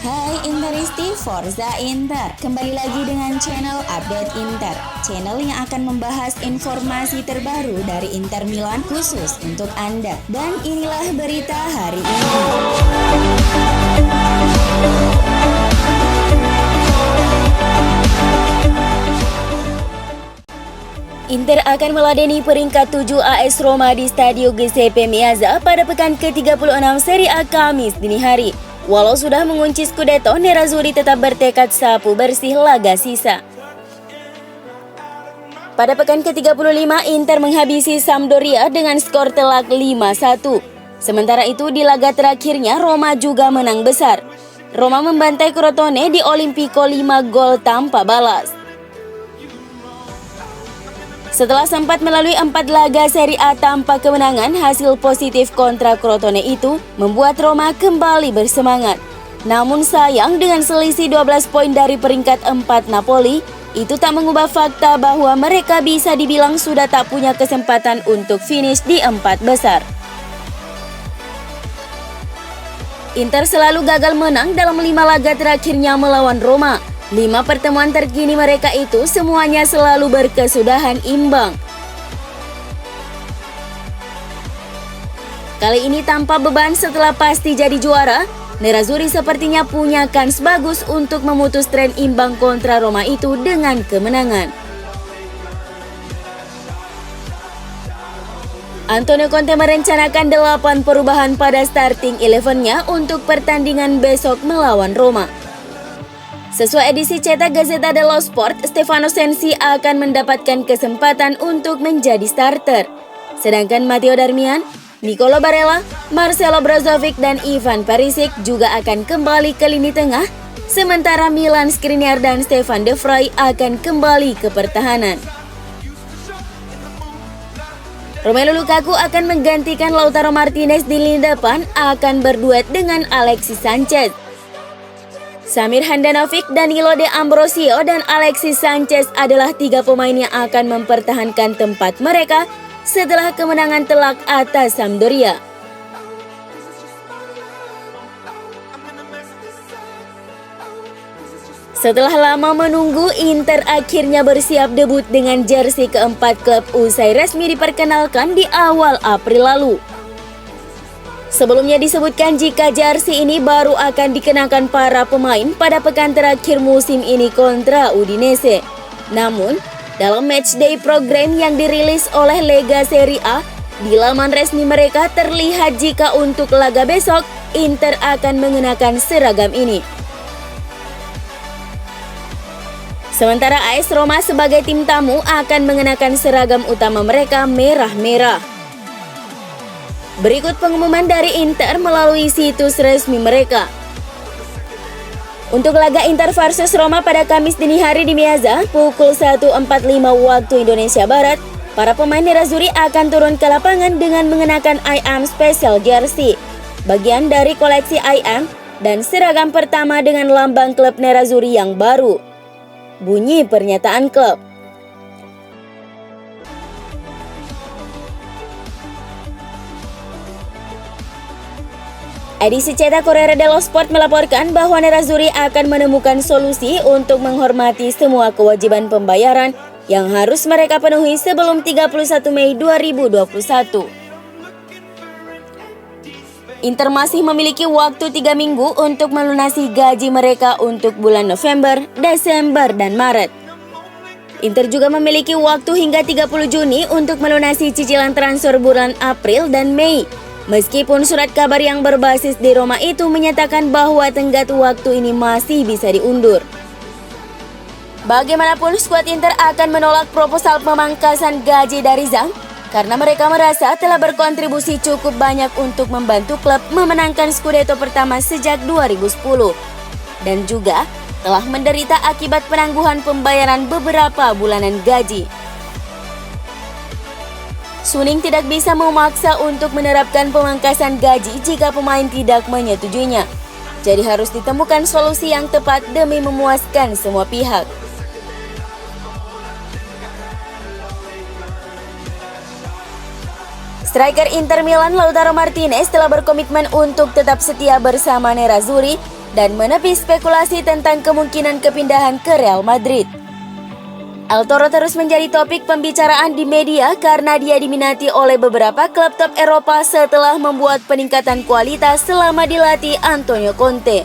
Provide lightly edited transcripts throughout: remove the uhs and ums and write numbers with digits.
Hai Interisti, Forza Inter. Kembali lagi dengan channel Update Inter, channel yang akan membahas informasi terbaru dari Inter Milan khusus untuk Anda. Dan inilah berita hari ini. Inter akan meladeni peringkat 7 AS Roma di Stadio Giuseppe Meazza pada pekan ke-36 Serie A Kamis dini hari. Walau sudah mengunci Scudetto, Nerazzurri tetap bertekad sapu bersih laga sisa. Pada pekan ke-35, Inter menghabisi Sampdoria dengan skor telak 5-1. Sementara itu di laga terakhirnya Roma juga menang besar. Roma membantai Crotone di Olimpico 5 gol tanpa balas. Setelah sempat melalui 4 laga Serie A tanpa kemenangan, hasil positif kontra Crotone itu membuat Roma kembali bersemangat. Namun sayang, dengan selisih 12 poin dari peringkat 4 Napoli, itu tak mengubah fakta bahwa mereka bisa dibilang sudah tak punya kesempatan untuk finish di 4 besar. Inter selalu gagal menang dalam 5 laga terakhirnya melawan Roma. 5 pertemuan terkini mereka itu semuanya selalu berkesudahan imbang. Kali ini tanpa beban setelah pasti jadi juara, Nerazzurri sepertinya punya kans bagus untuk memutus tren imbang kontra Roma itu dengan kemenangan. Antonio Conte merencanakan 8 perubahan pada starting 11-nya untuk pertandingan besok melawan Roma. Sesuai edisi cetak Gazzetta dello Sport, Stefano Sensi akan mendapatkan kesempatan untuk menjadi starter. Sedangkan Matteo Darmian, Nicolo Barella, Marcelo Brozovic, dan Ivan Perisic juga akan kembali ke lini tengah, sementara Milan Skriniar dan Stefan De Vrij akan kembali ke pertahanan. Romelu Lukaku akan menggantikan Lautaro Martinez di lini depan, akan berduet dengan Alexis Sanchez. Samir Handanovic, Danilo De Ambrosio, dan Alexis Sanchez adalah 3 pemain yang akan mempertahankan tempat mereka setelah kemenangan telak atas Sampdoria. Setelah lama menunggu, Inter akhirnya bersiap debut dengan jersey keempat klub usai resmi diperkenalkan di awal April lalu. Sebelumnya disebutkan jika jersey ini baru akan dikenakan para pemain pada pekan terakhir musim ini kontra Udinese. Namun, dalam matchday program yang dirilis oleh Lega Serie A, di laman resmi mereka terlihat jika untuk laga besok, Inter akan mengenakan seragam ini. Sementara AS Roma sebagai tim tamu akan mengenakan seragam utama mereka merah-merah. Berikut pengumuman dari Inter melalui situs resmi mereka. Untuk laga Inter versus Roma pada Kamis dini hari di Meazza pukul 1.45 waktu Indonesia Barat, para pemain Nerazzurri akan turun ke lapangan dengan mengenakan I Am Special Jersey, bagian dari koleksi I Am, dan seragam pertama dengan lambang klub Nerazzurri yang baru. Bunyi pernyataan klub. Edisi cetak Corriere dello Sport melaporkan bahwa Nerazzurri akan menemukan solusi untuk menghormati semua kewajiban pembayaran yang harus mereka penuhi sebelum 31 Mei 2021. Inter masih memiliki waktu 3 minggu untuk melunasi gaji mereka untuk bulan November, Desember, dan Maret. Inter juga memiliki waktu hingga 30 Juni untuk melunasi cicilan transfer bulan April dan Mei. Meskipun surat kabar yang berbasis di Roma itu menyatakan bahwa tenggat waktu ini masih bisa diundur. Bagaimanapun, skuad Inter akan menolak proposal pemangkasan gaji dari Zhang karena mereka merasa telah berkontribusi cukup banyak untuk membantu klub memenangkan Scudetto pertama sejak 2010 dan juga telah menderita akibat penangguhan pembayaran beberapa bulanan gaji. Suning tidak bisa memaksa untuk menerapkan pemangkasan gaji jika pemain tidak menyetujuinya. Jadi harus ditemukan solusi yang tepat demi memuaskan semua pihak. Striker Inter Milan Lautaro Martinez telah berkomitmen untuk tetap setia bersama Nerazzurri dan menepis spekulasi tentang kemungkinan kepindahan ke Real Madrid. El Toro terus menjadi topik pembicaraan di media karena dia diminati oleh beberapa klub top Eropa setelah membuat peningkatan kualitas selama dilatih Antonio Conte.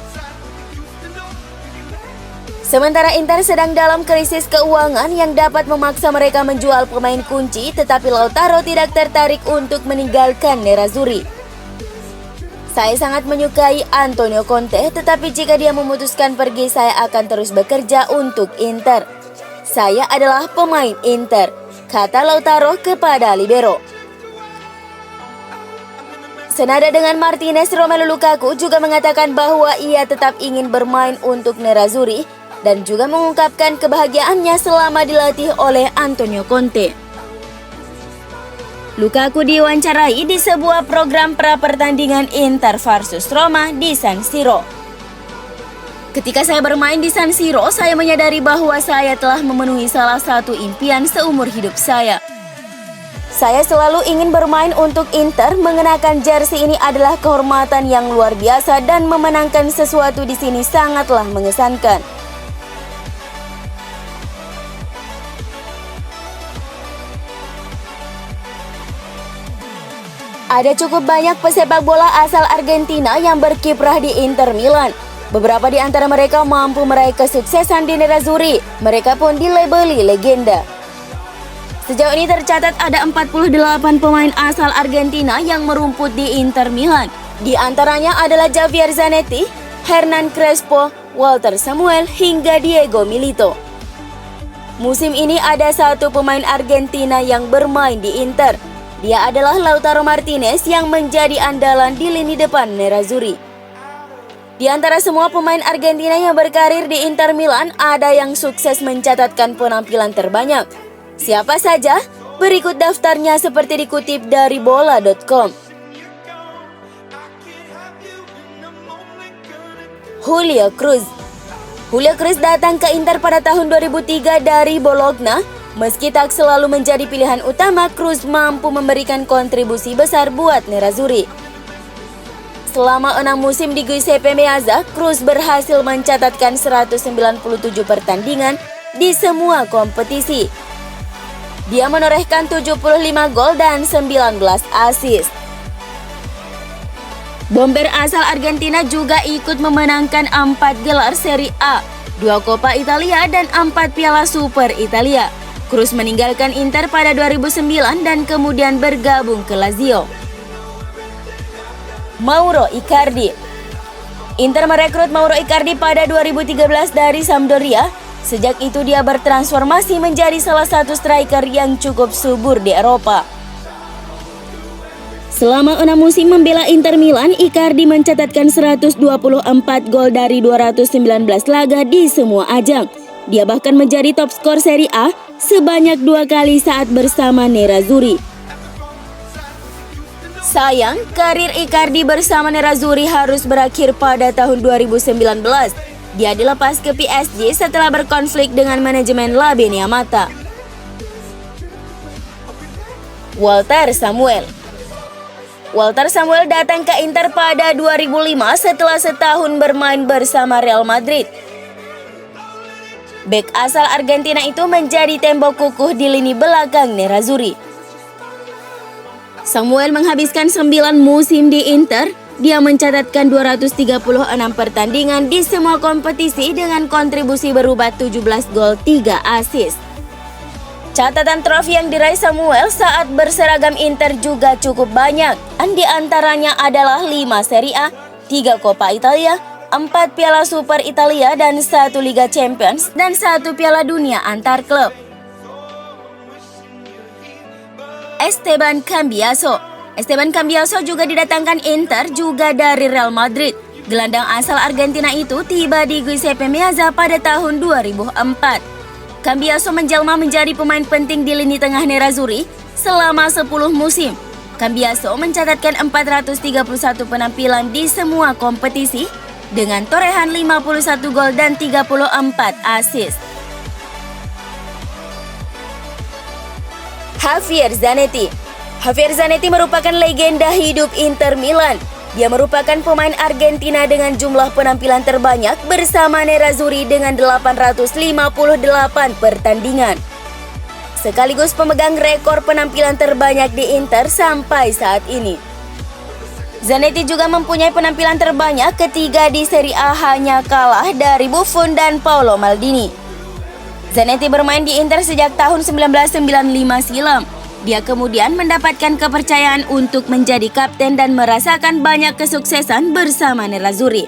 Sementara Inter sedang dalam krisis keuangan yang dapat memaksa mereka menjual pemain kunci, tetapi Lautaro tidak tertarik untuk meninggalkan Nerazzurri. Saya sangat menyukai Antonio Conte, tetapi jika dia memutuskan pergi, saya akan terus bekerja untuk Inter. Saya adalah pemain Inter, kata Lautaro kepada Libero. Senada dengan Martinez, Romelu Lukaku juga mengatakan bahwa ia tetap ingin bermain untuk Nerazzurri dan juga mengungkapkan kebahagiaannya selama dilatih oleh Antonio Conte. Lukaku diwawancarai di sebuah program pra-pertandingan Inter versus Roma di San Siro. Ketika saya bermain di San Siro, saya menyadari bahwa saya telah memenuhi salah satu impian seumur hidup saya. Saya selalu ingin bermain untuk Inter, mengenakan jersey ini adalah kehormatan yang luar biasa dan memenangkan sesuatu di sini sangatlah mengesankan. Ada cukup banyak pesepak bola asal Argentina yang berkiprah di Inter Milan. Beberapa di antara mereka mampu meraih kesuksesan di Nerazzurri. Mereka pun dilabeli legenda. Sejauh ini tercatat ada 48 pemain asal Argentina yang merumput di Inter Milan. Di antaranya adalah Javier Zanetti, Hernan Crespo, Walter Samuel, hingga Diego Milito. Musim ini ada satu pemain Argentina yang bermain di Inter. Dia adalah Lautaro Martinez yang menjadi andalan di lini depan Nerazzurri. Di antara semua pemain Argentina yang berkarir di Inter Milan, ada yang sukses mencatatkan penampilan terbanyak. Siapa saja? Berikut daftarnya seperti dikutip dari bola.com. Julio Cruz. Julio Cruz datang ke Inter pada tahun 2003 dari Bologna. Meski tak selalu menjadi pilihan utama, Cruz mampu memberikan kontribusi besar buat Nerazzurri. Selama 6 musim di Giuseppe Meazza, Cruz berhasil mencatatkan 197 pertandingan di semua kompetisi. Dia menorehkan 75 gol dan 19 assist. Bomber asal Argentina juga ikut memenangkan 4 gelar Serie A, 2 Coppa Italia dan 4 Piala Super Italia. Cruz meninggalkan Inter pada 2009 dan kemudian bergabung ke Lazio. Mauro Icardi. Inter merekrut Mauro Icardi pada 2013 dari Sampdoria. Sejak itu dia bertransformasi menjadi salah satu striker yang cukup subur di Eropa. Selama 6 musim membela Inter Milan, Icardi mencatatkan 124 gol dari 219 laga di semua ajang. Dia bahkan menjadi top skor Serie A sebanyak 2 kali saat bersama Nerazzurri. Sayang, karir Icardi bersama Nerazzurri harus berakhir pada tahun 2019. Dia dilepas ke PSG setelah berkonflik dengan manajemen La Beniamata. Walter Samuel. Walter Samuel datang ke Inter pada 2005 setelah setahun bermain bersama Real Madrid. Bek asal Argentina itu menjadi tembok kukuh di lini belakang Nerazzurri. Samuel menghabiskan 9 musim di Inter. Dia mencatatkan 236 pertandingan di semua kompetisi dengan kontribusi berupa 17 gol 3 assist. Catatan trofi yang diraih Samuel saat berseragam Inter juga cukup banyak. Di antaranya adalah 5 Serie A, 3 Coppa Italia, 4 Piala Super Italia dan 1 Liga Champions dan 1 Piala Dunia antar klub. Esteban Cambiaso. Esteban Cambiaso juga didatangkan Inter juga dari Real Madrid. Gelandang asal Argentina itu tiba di Giuseppe Meazza pada tahun 2004. Cambiaso menjelma menjadi pemain penting di lini tengah Nerazzurri selama 10 musim. Cambiaso mencatatkan 431 penampilan di semua kompetisi dengan torehan 51 gol dan 34 assist. Javier Zanetti. Javier Zanetti merupakan legenda hidup Inter Milan. Dia merupakan pemain Argentina dengan jumlah penampilan terbanyak bersama Nerazzurri dengan 858 pertandingan. Sekaligus pemegang rekor penampilan terbanyak di Inter sampai saat ini. Zanetti juga mempunyai penampilan terbanyak ketiga di Serie A, hanya kalah dari Buffon dan Paolo Maldini. Zanetti bermain di Inter sejak tahun 1995 silam. Dia kemudian mendapatkan kepercayaan untuk menjadi kapten dan merasakan banyak kesuksesan bersama Nerazzurri.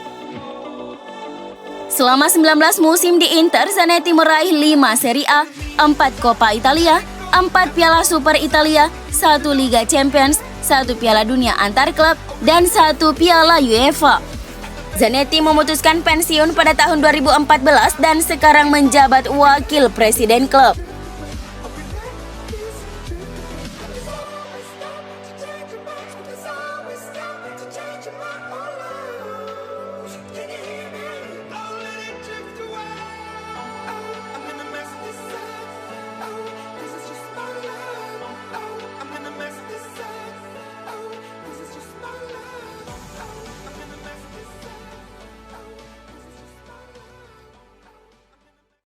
Selama 19 musim di Inter, Zanetti meraih 5 Serie A, 4 Coppa Italia, 4 Piala Super Italia, 1 Liga Champions, 1 Piala Dunia antar klub, dan 1 Piala UEFA. Zanetti memutuskan pensiun pada tahun 2014 dan sekarang menjabat wakil presiden klub.